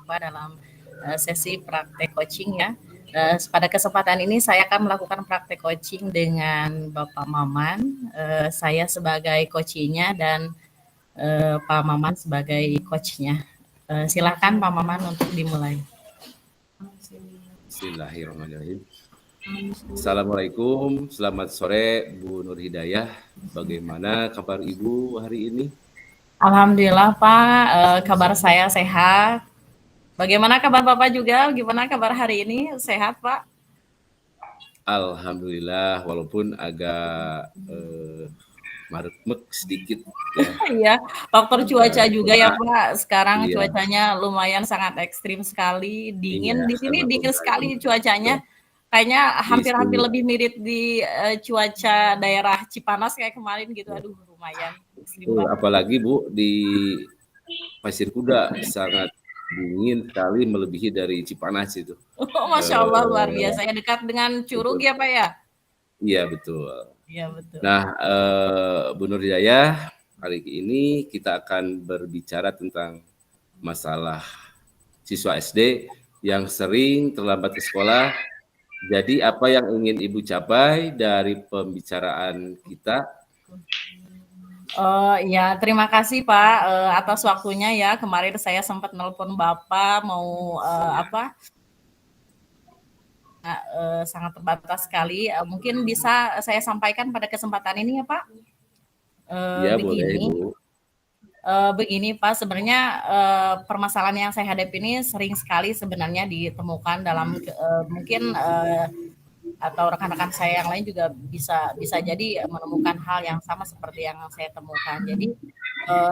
berjumpa dalam sesi praktek coaching ya. Pada kesempatan ini saya akan melakukan praktek coaching dengan Bapak Maman. Saya sebagai coachingnya dan Pak Maman sebagai coachnya. Silakan Pak Maman untuk dimulai. Bismillahirrahmanirrahim. Assalamualaikum, selamat sore Bu Nur Hidayah. Bagaimana kabar Ibu hari ini? Alhamdulillah Pak, kabar saya sehat. Bagaimana kabar Bapak juga? Gimana kabar hari ini? Sehat Pak? Alhamdulillah, walaupun agak marek sedikit ya. Iya, faktor cuaca juga ya Pak. Sekarang Iya. cuacanya lumayan sangat ekstrim sekali, dingin. Iya, Di sini karena dingin perubahan sekali cuacanya. Kayaknya di hampir-hampir sini. lebih mirip di cuaca daerah Cipanas kayak kemarin gitu. Aduh, lumayan ekstrim banget. Apalagi Bu di Pasir Kuda sangat dingin sekali, melebihi dari Cipanas itu. Oh, Masya Allah, luar biasa. Ya, dekat dengan Curug ya Pak ya? Iya, betul. Iya, betul. Nah, Bu Nur Hidayah, hari ini kita akan berbicara tentang masalah siswa SD yang sering terlambat ke sekolah. Jadi apa yang ingin Ibu capai dari pembicaraan kita? Ya, terima kasih Pak atas waktunya ya. Kemarin saya sempat nelpon Bapak mau sangat terbatas sekali. Mungkin bisa saya sampaikan pada kesempatan ini ya Pak. Ya, boleh Bu. Begini Pak, sebenarnya permasalahan yang saya hadapi ini sering sekali sebenarnya ditemukan dalam mungkin atau rekan-rekan saya yang lain juga bisa jadi menemukan hal yang sama seperti yang saya temukan. Jadi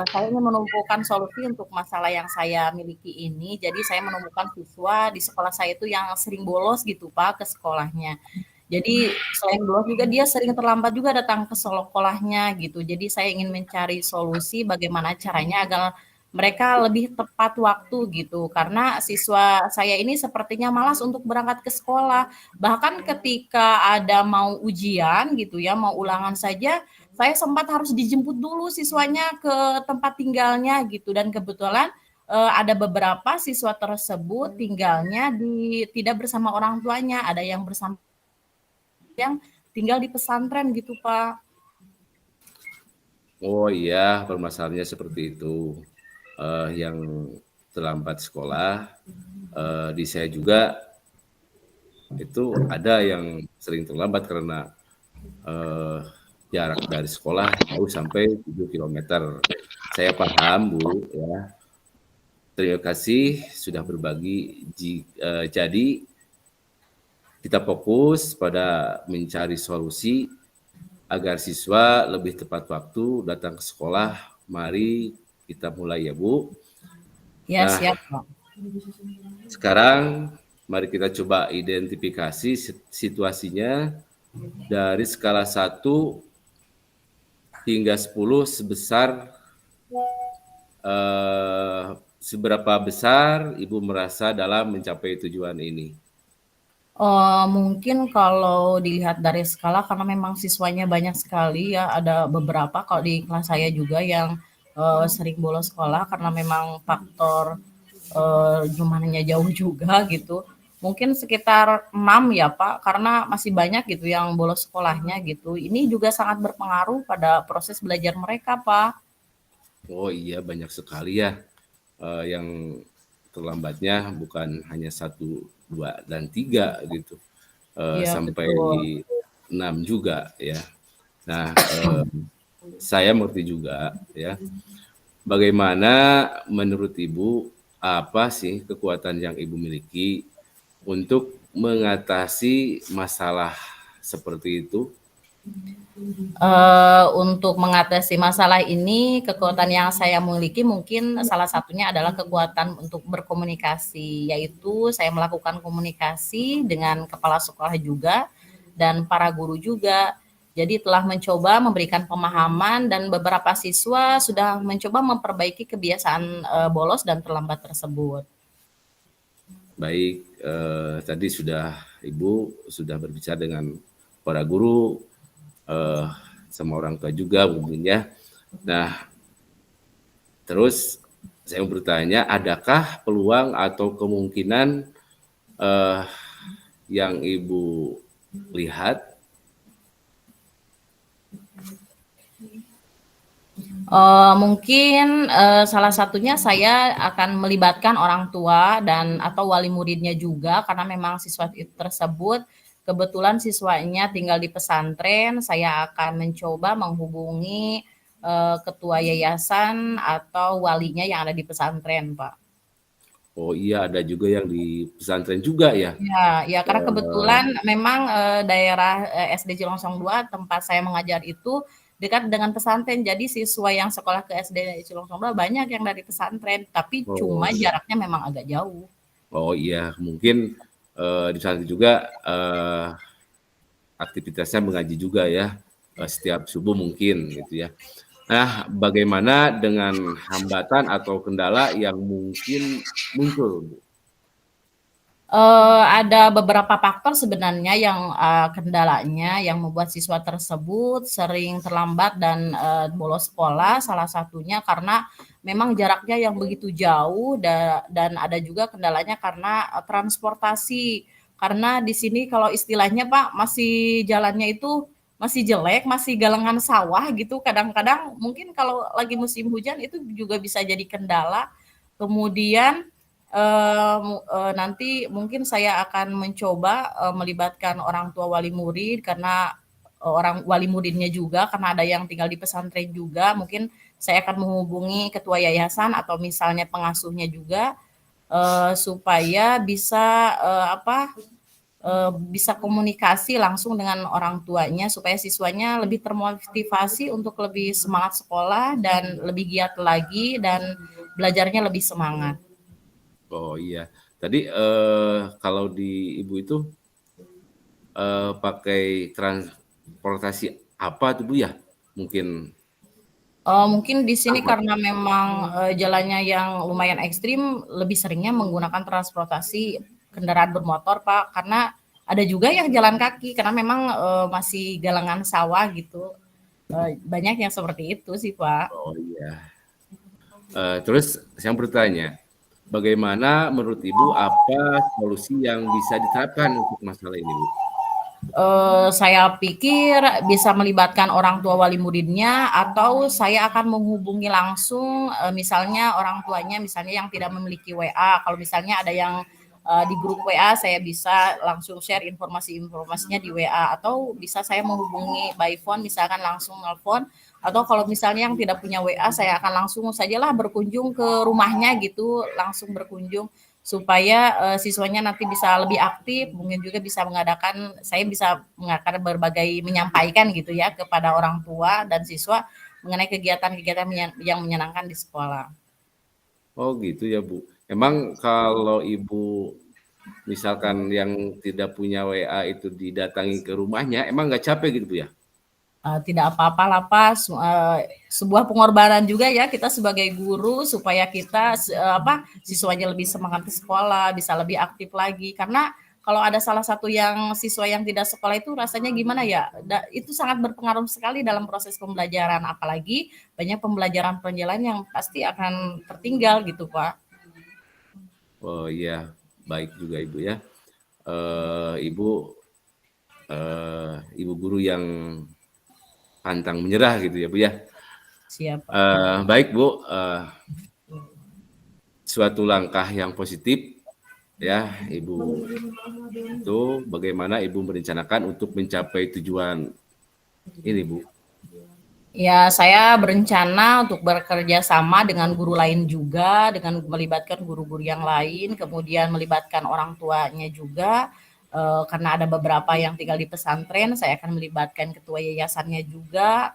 saya ingin menemukan solusi untuk masalah yang saya miliki ini. Jadi saya menemukan siswa di sekolah saya itu yang sering bolos gitu Pak ke sekolahnya. Jadi selain bolos juga dia sering terlambat juga datang ke sekolahnya gitu. Jadi saya ingin mencari solusi bagaimana caranya agar mereka lebih tepat waktu gitu. Karena siswa saya ini sepertinya malas untuk berangkat ke sekolah. Bahkan ketika ada mau ujian gitu ya, mau ulangan saja, saya sempat harus dijemput dulu siswanya ke tempat tinggalnya gitu. Dan kebetulan ada beberapa siswa tersebut tinggalnya tidak bersama orang tuanya, ada yang bersama yang tinggal di pesantren gitu Pak. Oh iya, permasalahannya seperti itu. Yang terlambat sekolah, di saya juga itu ada yang sering terlambat karena jarak dari sekolah jauh sampai 7 km. Saya paham Bu ya. Terima kasih sudah berbagi. Jadi kita fokus pada mencari solusi agar siswa lebih tepat waktu datang ke sekolah. Mari kita mulai ya Bu. Ya, siap Pak. Sekarang mari kita coba identifikasi situasinya dari skala 1 hingga 10 seberapa besar Ibu merasa dalam mencapai tujuan ini? Mungkin kalau dilihat dari skala karena memang siswanya banyak sekali ya, ada beberapa kalau di kelas saya juga yang sering bolos sekolah karena memang faktor jumlahnya jauh juga gitu. Mungkin sekitar 6 ya Pak, karena masih banyak gitu yang bolos sekolahnya gitu. Ini juga sangat berpengaruh pada proses belajar mereka Pak. Oh iya, banyak sekali ya yang terlambatnya bukan hanya 1, 2, dan 3 gitu, Iya sampai betul. 6 juga ya. Nah, saya mengerti juga ya, bagaimana menurut Ibu, apa sih kekuatan yang Ibu miliki untuk mengatasi masalah seperti itu? Untuk mengatasi masalah ini, kekuatan yang saya miliki mungkin salah satunya adalah kekuatan untuk berkomunikasi, yaitu saya melakukan komunikasi dengan kepala sekolah juga dan para guru juga. Jadi telah mencoba memberikan pemahaman dan beberapa siswa sudah mencoba memperbaiki kebiasaan bolos dan terlambat tersebut. Baik, tadi Ibu sudah berbicara dengan para guru, sama orang tua juga mungkin ya. Nah, terus saya mau bertanya, adakah peluang atau kemungkinan yang Ibu lihat? Mungkin salah satunya saya akan melibatkan orang tua dan atau wali muridnya juga karena memang siswa tersebut kebetulan siswanya tinggal di pesantren, saya akan mencoba menghubungi ketua yayasan atau walinya yang ada di pesantren, Pak. Oh iya, ada juga yang di pesantren juga ya? Ya, ya karena Eh, kebetulan memang daerah SD Cilongsong 2 tempat saya mengajar itu dekat dengan pesantren. Jadi siswa yang sekolah ke SD Cilongsong 2 banyak yang dari pesantren, tapi oh cuma iya, jaraknya memang agak jauh. oh iya, mungkin di pesantren juga aktivitasnya mengaji juga ya, setiap subuh mungkin gitu ya. Nah, bagaimana dengan hambatan atau kendala yang mungkin muncul, Bu? Ada beberapa faktor sebenarnya yang kendalanya yang membuat siswa tersebut sering terlambat dan bolos sekolah. Salah satunya karena memang jaraknya yang begitu jauh dan ada juga kendalanya karena transportasi. Karena di sini kalau istilahnya Pak masih jalannya itu masih jelek, masih galengan sawah gitu. Kadang-kadang mungkin kalau lagi musim hujan itu juga bisa jadi kendala. Kemudian nanti mungkin saya akan mencoba melibatkan orang tua wali murid karena orang wali muridnya juga karena ada yang tinggal di pesantren juga. Mungkin saya akan menghubungi ketua yayasan atau misalnya pengasuhnya juga supaya bisa bisa komunikasi langsung dengan orang tuanya supaya siswanya lebih termotivasi untuk lebih semangat sekolah dan lebih giat lagi dan belajarnya lebih semangat. Oh iya, tadi kalau di Ibu itu pakai transportasi apa tuh Bu ya? Mungkin Mungkin di sini apa? karena memang, jalannya yang lumayan ekstrim, lebih seringnya menggunakan transportasi kendaraan bermotor, Pak. Karena ada juga yang jalan kaki, karena memang, masih galengan sawah gitu, banyak yang seperti itu sih, Pak. Oh iya. Terus saya bertanya, bagaimana menurut Ibu apa solusi yang bisa diterapkan untuk masalah ini, Bu? Saya pikir bisa melibatkan orang tua wali muridnya atau saya akan menghubungi langsung misalnya orang tuanya misalnya yang tidak memiliki WA. Kalau misalnya ada yang di grup WA saya bisa langsung share informasi-informasinya di WA atau bisa saya menghubungi by phone misalkan langsung nelpon atau kalau misalnya yang tidak punya WA saya akan langsung sajalah berkunjung ke rumahnya gitu, langsung berkunjung supaya siswanya nanti bisa lebih aktif, mungkin juga bisa mengadakan saya bisa mengadakan berbagai menyampaikan gitu ya kepada orang tua dan siswa mengenai kegiatan-kegiatan yang menyenangkan di sekolah. Oh gitu ya, Bu. Emang kalau Ibu misalkan yang tidak punya WA itu didatangi ke rumahnya, emang nggak capek gitu, Bu ya? Tidak apa-apa lah Pak, sebuah pengorbanan juga ya kita sebagai guru supaya kita siswanya lebih semangat ke sekolah, bisa lebih aktif lagi. Karena kalau ada salah satu yang siswa yang tidak sekolah itu rasanya gimana ya? Itu sangat berpengaruh sekali dalam proses pembelajaran, apalagi banyak pembelajaran yang pasti akan tertinggal gitu Pak. Oh iya, baik juga Ibu ya. Ibu ibu guru yang pantang menyerah gitu ya, Bu ya. Siapa? Baik Bu, suatu langkah yang positif ya, Ibu itu bagaimana Ibu merencanakan untuk mencapai tujuan ini, Bu? Ya, saya berencana untuk bekerja sama dengan guru lain juga, dengan melibatkan guru-guru yang lain, kemudian melibatkan orang tuanya juga, karena ada beberapa yang tinggal di pesantren, saya akan melibatkan ketua yayasannya juga,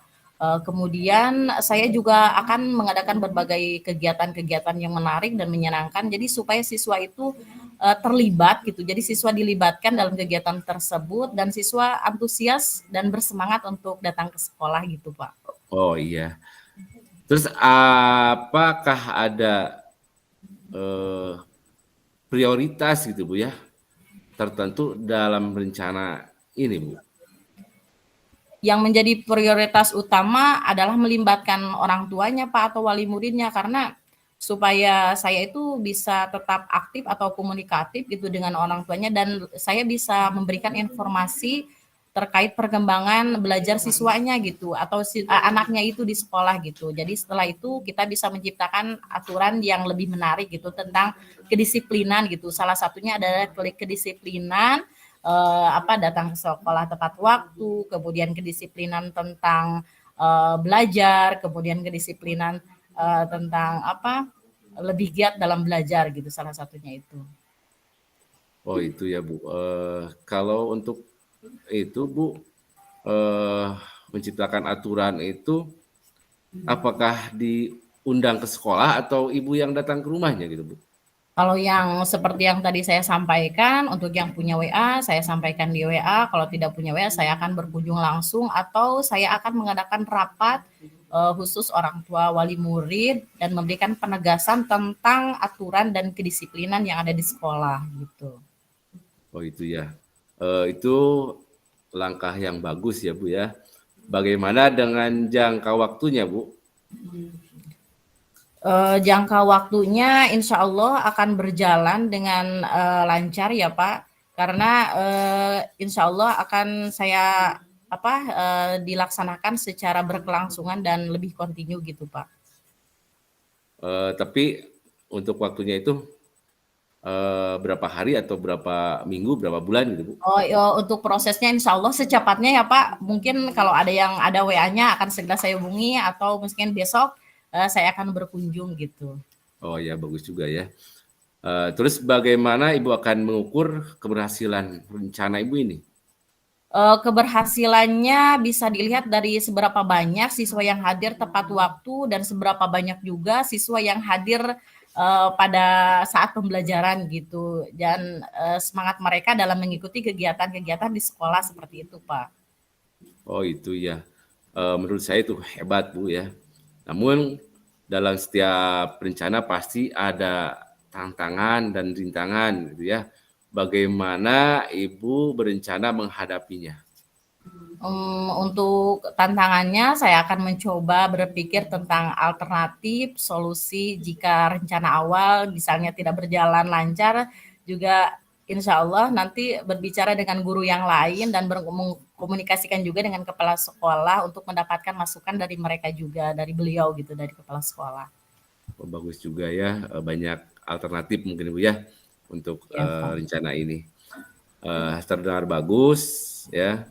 kemudian saya juga akan mengadakan berbagai kegiatan-kegiatan yang menarik dan menyenangkan, jadi supaya siswa itu terlibat gitu. Jadi siswa dilibatkan dalam kegiatan tersebut dan siswa antusias dan bersemangat untuk datang ke sekolah gitu, Pak. Oh iya. Terus apakah ada eh, prioritas gitu Bu ya, tertentu dalam rencana ini Bu? Yang menjadi prioritas utama adalah melibatkan orang tuanya Pak atau wali muridnya karena supaya saya itu bisa tetap aktif atau komunikatif gitu dengan orang tuanya dan saya bisa memberikan informasi terkait perkembangan belajar siswanya gitu atau anaknya itu di sekolah gitu. Jadi setelah itu kita bisa menciptakan aturan yang lebih menarik gitu tentang kedisiplinan gitu. Salah satunya adalah kedisiplinan datang ke sekolah tepat waktu, kemudian kedisiplinan tentang belajar, kemudian kedisiplinan tentang lebih giat dalam belajar gitu salah satunya itu. Oh itu ya Bu. Kalau untuk itu Bu, menciptakan aturan itu apakah diundang ke sekolah atau ibu yang datang ke rumahnya gitu Bu? Kalau yang seperti yang tadi saya sampaikan, untuk yang punya WA, saya sampaikan di WA. Kalau tidak punya WA, saya akan berkunjung langsung atau saya akan mengadakan rapat khusus orang tua wali murid dan memberikan penegasan tentang aturan dan kedisiplinan yang ada di sekolah gitu. Oh itu ya. Itu langkah yang bagus ya Bu ya. Bagaimana dengan jangka waktunya Bu? Jangka waktunya insya Allah akan berjalan dengan lancar ya Pak, karena insya Allah akan saya dilaksanakan secara berkelangsungan dan lebih kontinu gitu Pak. Tapi untuk waktunya itu berapa hari atau berapa minggu, berapa bulan gitu Bu? Oh, untuk prosesnya insya Allah secepatnya ya Pak. Mungkin kalau ada yang ada WA-nya akan segera saya hubungi atau mungkin besok saya akan berkunjung gitu. Oh ya bagus juga ya. Terus bagaimana Ibu akan mengukur keberhasilan rencana Ibu ini? Keberhasilannya bisa dilihat dari seberapa banyak siswa yang hadir tepat waktu dan seberapa banyak juga siswa yang hadir pada saat pembelajaran gitu dan semangat mereka dalam mengikuti kegiatan-kegiatan di sekolah seperti itu Pak. Oh itu ya. Menurut saya itu hebat Bu ya. Namun dalam setiap rencana pasti ada tantangan dan rintangan gitu ya. Bagaimana Ibu berencana menghadapinya? Untuk tantangannya saya akan mencoba berpikir tentang alternatif, solusi jika rencana awal misalnya tidak berjalan lancar, juga insya Allah nanti berbicara dengan guru yang lain dan mengkomunikasikan juga dengan kepala sekolah untuk mendapatkan masukan dari mereka juga, dari beliau gitu, dari kepala sekolah. Oh, bagus juga ya, banyak alternatif mungkin Bu ya untuk Ya, Pak. rencana ini. Terdengar bagus ya.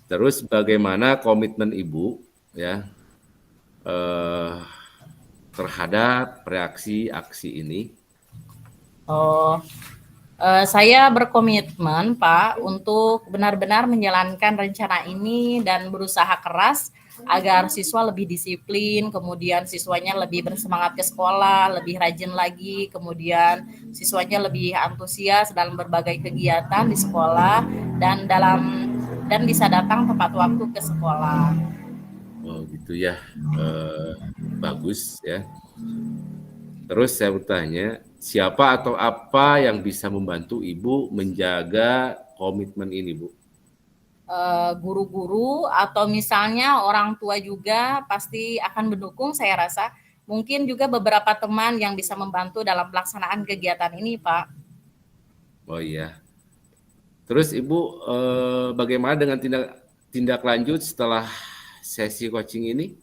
Terus bagaimana komitmen Ibu ya eh, terhadap reaksi aksi ini? Oh, saya berkomitmen, Pak, untuk benar-benar menjalankan rencana ini dan berusaha keras agar siswa lebih disiplin, kemudian siswanya lebih bersemangat ke sekolah, lebih rajin lagi, kemudian siswanya lebih antusias dalam berbagai kegiatan di sekolah dan bisa datang tepat waktu ke sekolah. Oh gitu ya, bagus ya. Terus saya bertanya, siapa atau apa yang bisa membantu Ibu menjaga komitmen ini, Bu? Guru-guru atau misalnya orang tua juga pasti akan mendukung saya rasa. Mungkin juga beberapa teman yang bisa membantu dalam pelaksanaan kegiatan ini, Pak. Oh iya. Terus Ibu bagaimana dengan tindak lanjut setelah sesi coaching ini?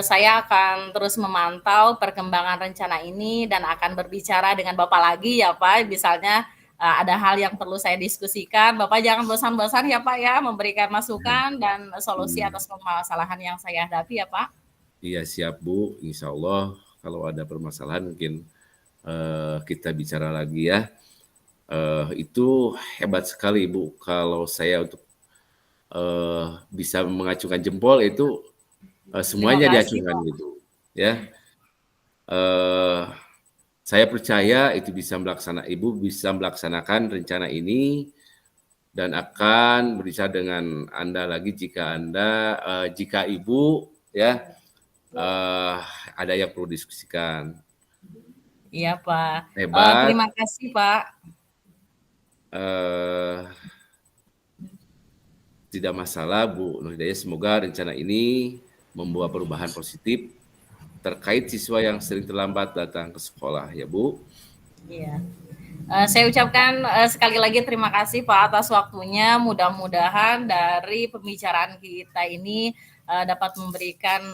Saya akan terus memantau perkembangan rencana ini dan akan berbicara dengan Bapak lagi ya Pak. Misalnya ada hal yang perlu saya diskusikan, Bapak jangan bosan-bosan ya Pak ya memberikan masukan dan solusi Hmm, atas permasalahan yang saya hadapi ya Pak. iya siap Bu, Insya Allah kalau ada permasalahan mungkin kita bicara lagi ya. Itu hebat sekali Bu. Kalau saya untuk bisa mengacungkan jempol itu Terima semuanya kasih diacungkan Pak. gitu ya. Eh, saya percaya itu Ibu bisa melaksanakan rencana ini dan akan berbicara dengan Anda lagi jika Ibu ya eh, ada yang perlu diskusikan. Iya Pak. Hebat, Terima kasih Pak. eh, tidak masalah Bu Nur Hidayah. Semoga rencana ini membawa perubahan positif terkait siswa yang sering terlambat datang ke sekolah, ya Bu. Iya. Saya ucapkan sekali lagi terima kasih Pak atas waktunya. Mudah-mudahan dari pembicaraan kita ini dapat memberikan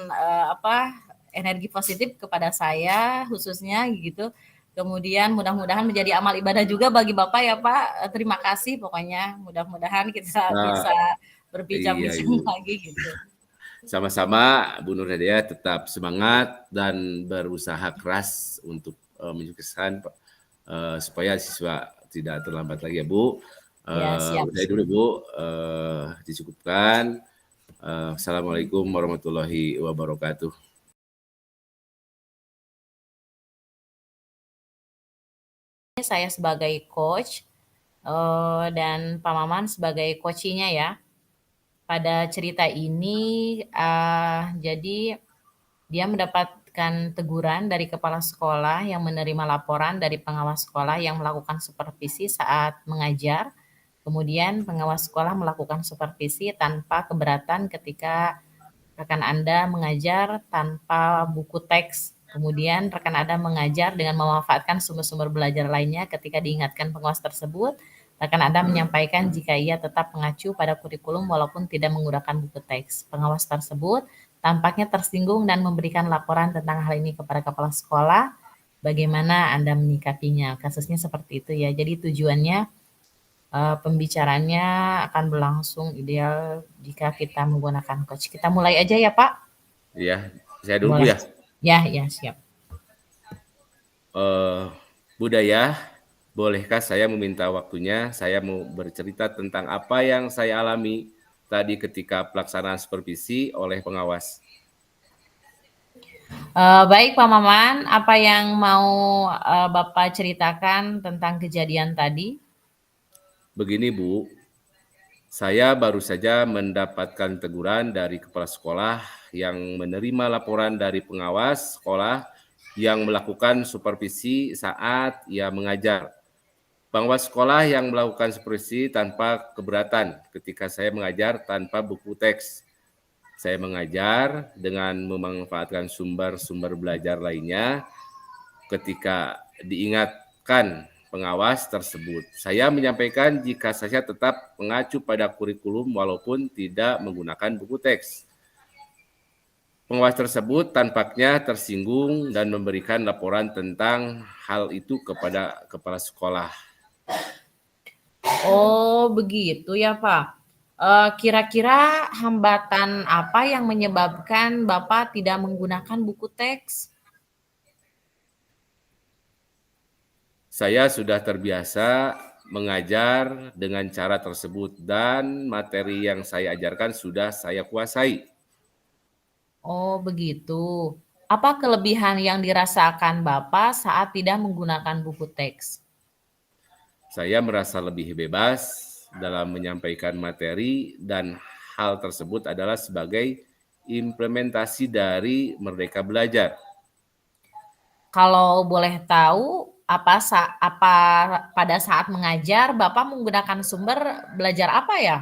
energi positif kepada saya khususnya gitu. Kemudian mudah-mudahan menjadi amal ibadah juga bagi Bapak ya Pak. Terima kasih pokoknya. Mudah-mudahan kita Nah, bisa iya berbincang-bincang Ibu. lagi gitu. Sama-sama Bu Nur Hadiah tetap semangat dan berusaha keras untuk menyukseskan supaya siswa tidak terlambat lagi ya Bu. Ya, siap. Udah dulu Bu, dicukupkan. Assalamualaikum warahmatullahi wabarakatuh. Saya sebagai coach dan Pak Maman sebagai coachnya ya. Pada cerita ini jadi dia mendapatkan teguran dari kepala sekolah yang menerima laporan dari pengawas sekolah yang melakukan supervisi saat mengajar. Kemudian pengawas sekolah melakukan supervisi tanpa keberatan ketika rekan Anda mengajar tanpa buku teks. Kemudian rekan Anda mengajar dengan memanfaatkan sumber-sumber belajar lainnya. Ketika diingatkan pengawas tersebut, rekan Anda menyampaikan jika ia tetap mengacu pada kurikulum walaupun tidak menggunakan buku teks. Pengawas tersebut tampaknya tersinggung dan memberikan laporan tentang hal ini kepada kepala sekolah. Bagaimana Anda menyikapinya? Kasusnya seperti itu ya. Jadi tujuannya pembicaranya akan berlangsung ideal jika kita menggunakan coach. Kita mulai aja ya Pak. Ya, saya dulu Boleh. ya. Ya, siap. Budaya, bolehkah saya meminta waktunya? Saya mau bercerita tentang apa yang saya alami tadi ketika pelaksanaan supervisi oleh pengawas. Baik Pak Maman, apa yang mau Bapak ceritakan tentang kejadian tadi? Begini Bu, saya baru saja mendapatkan teguran dari kepala sekolah yang menerima laporan dari pengawas sekolah yang melakukan supervisi saat ia mengajar. Pengawas sekolah yang melakukan supervisi tanpa keberatan ketika saya mengajar tanpa buku teks. Saya mengajar dengan memanfaatkan sumber-sumber belajar lainnya. Ketika diingatkan pengawas tersebut, saya menyampaikan jika saya tetap mengacu pada kurikulum walaupun tidak menggunakan buku teks. Pengawas tersebut tampaknya tersinggung dan memberikan laporan tentang hal itu kepada kepala sekolah. Oh, begitu ya Pak. Kira-kira hambatan apa yang menyebabkan Bapak tidak menggunakan buku teks? Saya sudah terbiasa mengajar dengan cara tersebut dan materi yang saya ajarkan sudah saya kuasai. Oh, begitu. Apa kelebihan yang dirasakan Bapak saat tidak menggunakan buku teks? Saya merasa lebih bebas dalam menyampaikan materi dan hal tersebut adalah sebagai implementasi dari Merdeka Belajar. Kalau boleh tahu, apa pada saat mengajar Bapak menggunakan sumber belajar apa ya?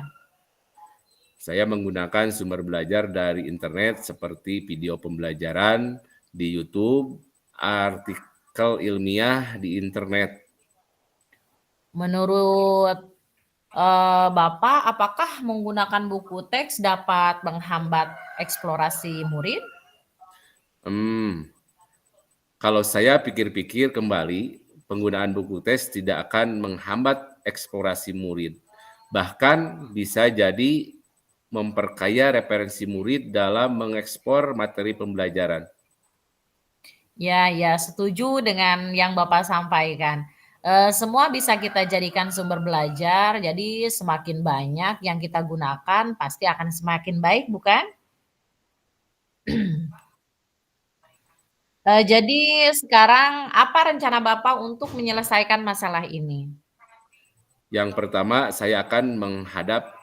Saya menggunakan sumber belajar dari internet seperti video pembelajaran di YouTube, artikel ilmiah di internet. Menurut Bapak, apakah menggunakan buku teks dapat menghambat eksplorasi murid? Kalau saya pikir-pikir kembali, penggunaan buku teks tidak akan menghambat eksplorasi murid. Bahkan bisa jadi memperkaya referensi murid dalam mengekspor materi pembelajaran. Ya, setuju dengan yang Bapak sampaikan. Semua bisa kita jadikan sumber belajar, jadi semakin banyak yang kita gunakan, pasti akan semakin baik, bukan? Jadi sekarang apa rencana Bapak untuk menyelesaikan masalah ini? Yang pertama, saya akan menghadap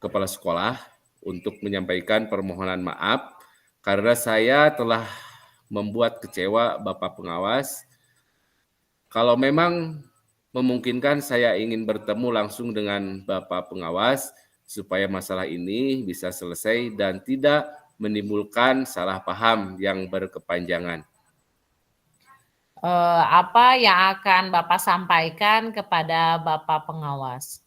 kepala sekolah untuk menyampaikan permohonan maaf karena saya telah membuat kecewa Bapak pengawas. Kalau memang memungkinkan, saya ingin bertemu langsung dengan Bapak pengawas supaya masalah ini bisa selesai dan tidak menimbulkan salah paham yang berkepanjangan. Apa yang akan Bapak sampaikan kepada Bapak pengawas?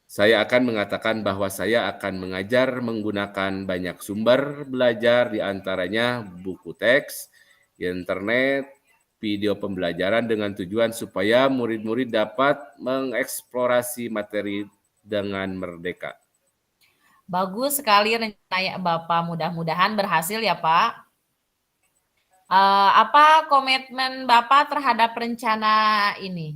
Saya akan mengatakan bahwa saya akan mengajar menggunakan banyak sumber belajar, di antaranya buku teks, internet, video pembelajaran dengan tujuan supaya murid-murid dapat mengeksplorasi materi dengan merdeka. Bagus sekali rencana Bapak, mudah-mudahan berhasil ya Pak. Apa komitmen Bapak terhadap rencana ini?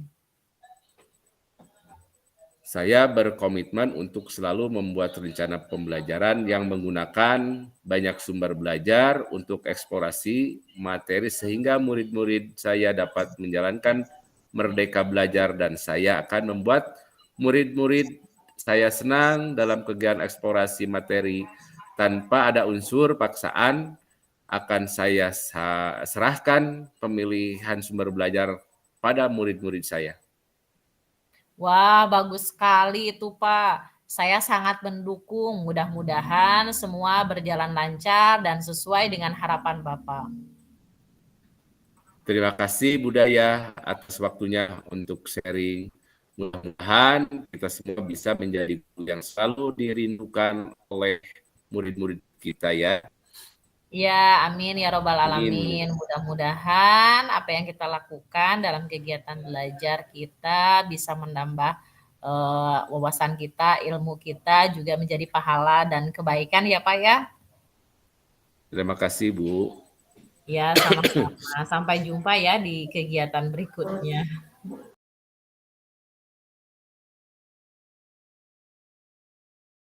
Saya berkomitmen untuk selalu membuat rencana pembelajaran yang menggunakan banyak sumber belajar untuk eksplorasi materi sehingga murid-murid saya dapat menjalankan merdeka belajar, dan saya akan membuat murid-murid saya senang dalam kegiatan eksplorasi materi tanpa ada unsur paksaan. Akan saya serahkan pemilihan sumber belajar pada murid-murid saya. Wah, bagus sekali itu Pak. Saya sangat mendukung. Mudah-mudahan semua berjalan lancar dan sesuai dengan harapan Bapak. Terima kasih Budaya atas waktunya untuk sharing. Mudah-mudahan kita semua bisa menjadi guru yang selalu dirindukan oleh murid-murid kita ya. Ya, amin ya robbal Amin. alamin. Mudah-mudahan apa yang kita lakukan dalam kegiatan belajar kita bisa menambah wawasan kita, ilmu kita juga menjadi pahala dan kebaikan ya Pak ya. Terima kasih Bu. Ya, sama-sama. Sampai jumpa ya di kegiatan berikutnya.